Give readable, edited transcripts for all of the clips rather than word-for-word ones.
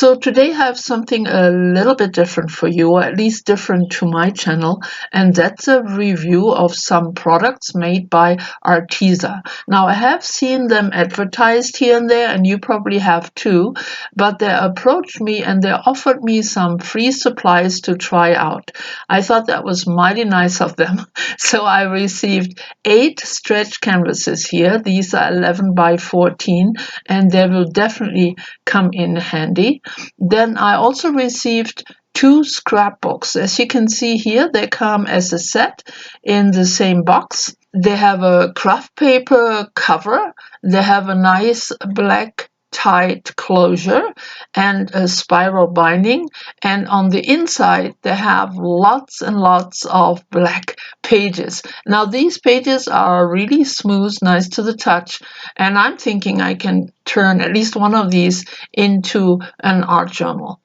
So today I have something a little bit different for you, or at least different to my channel, and that's a review of some products made by Arteza. Now I have seen them advertised here and there, and you probably have too, but they approached me and they offered me some free supplies to try out. I thought that was mighty nice of them. So I received 8 stretch canvases here. These are 11 by 14, and they will definitely come in handy. Then I also received 2 scrapbooks. As you can see here, they come as a set in the same box. They have a craft paper cover. They have a nice black tight closure and a spiral binding, and on the inside they have lots and lots of black pages. Now these pages are really smooth, nice to the touch, and I'm thinking I can turn at least one of these into an art journal.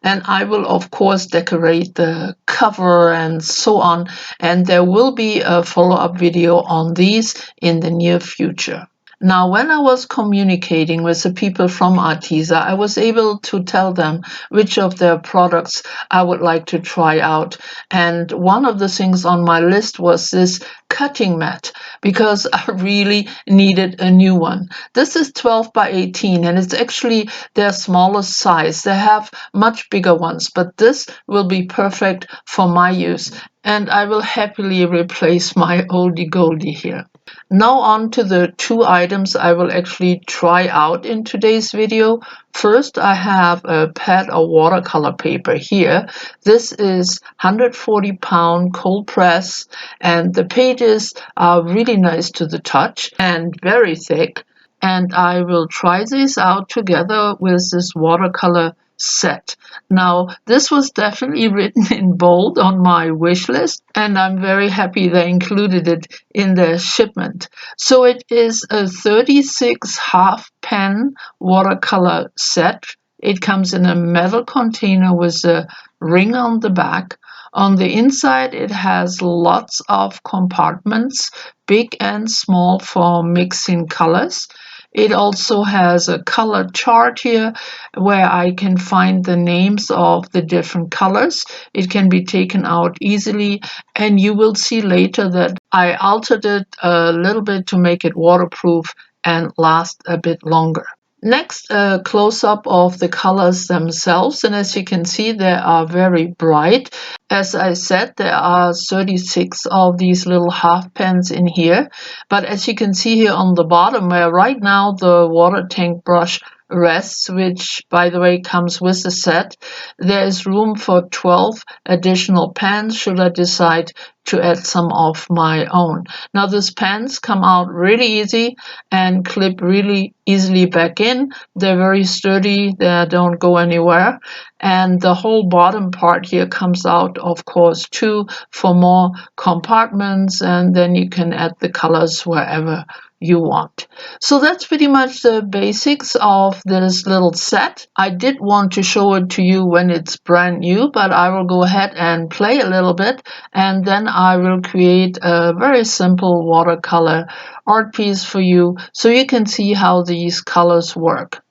And I will of course decorate the cover and so on, and there will be a follow-up video on these in the near future. Now, when I was communicating with the people from Arteza, I was able to tell them which of their products I would like to try out. And one of the things on my list was this cutting mat, because I really needed a new one. This is 12 by 18, and it's actually their smallest size. They have much bigger ones, but this will be perfect for my use, and I will happily replace my oldie goldie here. Now on to the 2 items I will actually try out in today's video. First, I have a pad of watercolor paper here. This is 140-pound cold press, and the pages are really nice to the touch and very thick. And I will try these out together with this watercolor set. Now, this was definitely written in bold on my wish list, and I'm very happy they included it in their shipment. So it is a 36 half pen watercolor set. It comes in a metal container with a ring on the back. On the inside, it has lots of compartments, big and small, for mixing colors. It also has a color chart here where I can find the names of the different colors. It can be taken out easily, and you will see later that I altered it a little bit to make it waterproof and last a bit longer. Next, a close-up of the colors themselves, and as you can see, they are very bright. As I said, there are 36 of these little half pens in here, but as you can see here on the bottom, where right now the water tank brush rests, which by the way comes with the set, there is room for 12 additional pens should I decide to add some of my own. Now these pens come out really easy and clip really easily back in. They're very sturdy, they don't go anywhere, and the whole bottom part here comes out of course too for more compartments, and then you can add the colors wherever you want. So that's pretty much the basics of this little set. I did want to show it to you when it's brand new, but I will go ahead and play a little bit, and then I will create a very simple watercolor art piece for you so you can see how these colors work.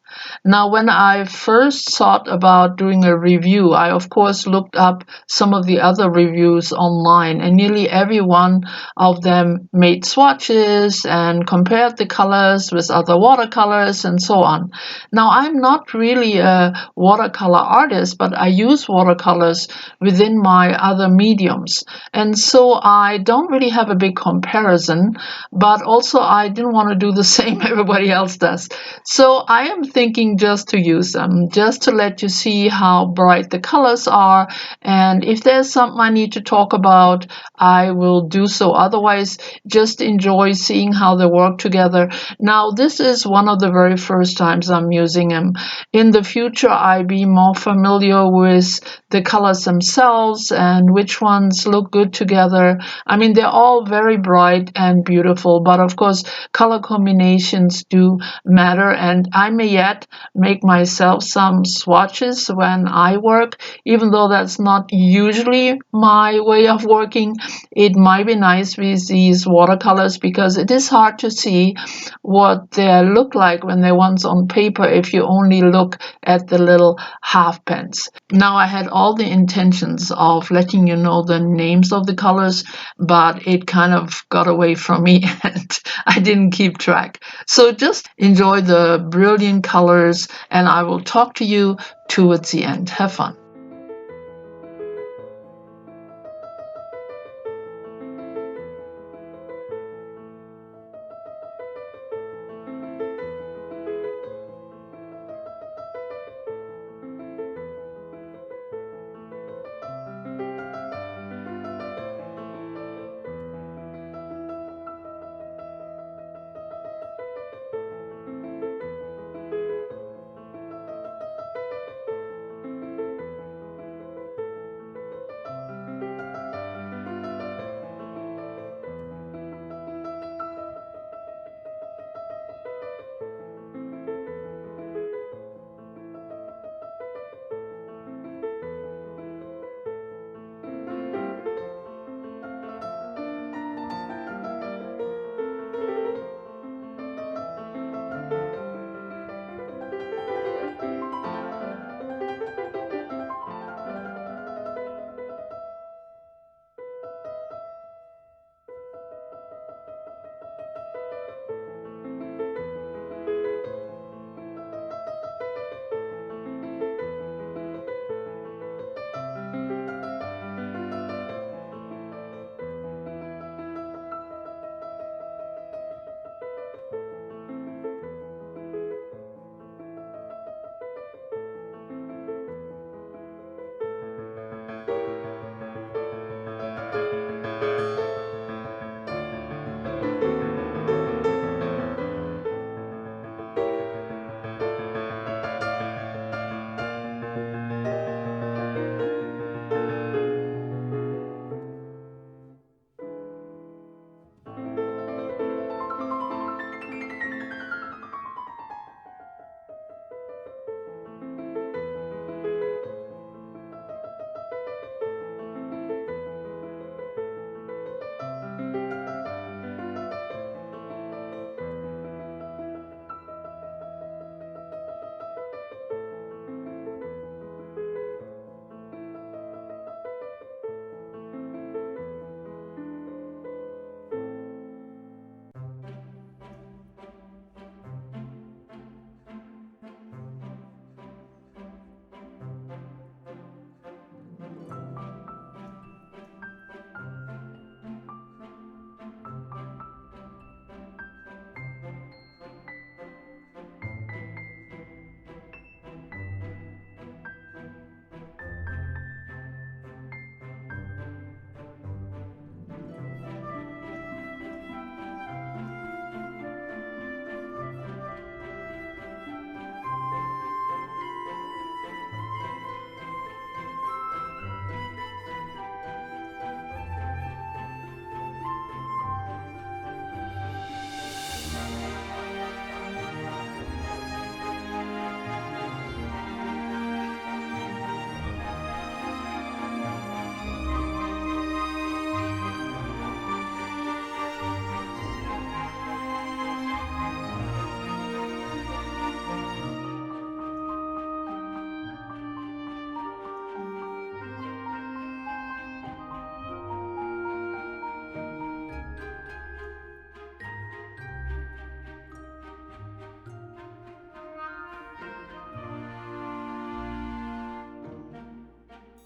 Now, when I first thought about doing a review, I of course looked up some of the other reviews online, and nearly every one of them made swatches and compared the colors with other watercolors and so on. Now, I'm not really a watercolor artist, but I use watercolors within my other mediums, and so I don't really have a big comparison, but also I didn't want to do the same everybody else does. So I am thinking just to use them, just to let you see how bright the colors are, and if there's something I need to talk about, I will do so. Otherwise, just enjoy seeing how they work together. Now, this is one of the very first times I'm using them. In the future, I'll be more familiar with the colors themselves and which ones look good together. I mean, they're all very bright and beautiful, but of course, color combinations do matter, and I may yet make myself some swatches when I work. Even though that's not usually my way of working, it might be nice with these watercolors because it is hard to see what they look like when they're once on paper if you only look at the little half pens. Now, I had all the intentions of letting you know the names of the colors, but it kind of got away from me and I didn't keep track. So just enjoy the brilliant colors, and I will talk to you towards the end. Have fun.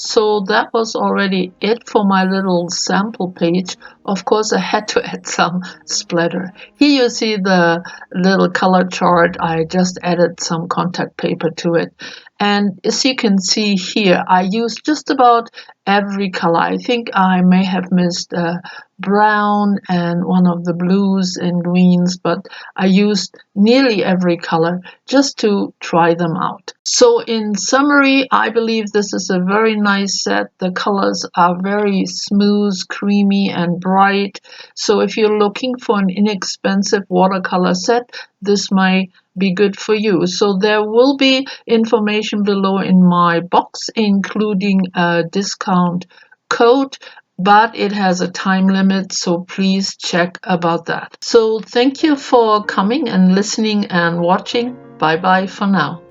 So that was already it for my little sample page. Of course, I had to add some splatter. Here you see the little color chart. I just added some contact paper to it. And as you can see here, I used just about every color. I think I may have missed brown and one of the blues and greens, but I used nearly every color just to try them out. So in summary, I believe this is a very nice set. The colors are very smooth, creamy, and bright. So if you're looking for an inexpensive watercolor set, this might be good for you. So there will be information below in my box, including a discount code, but it has a time limit, so please check about that. So thank you for coming and listening and watching. Bye bye for now.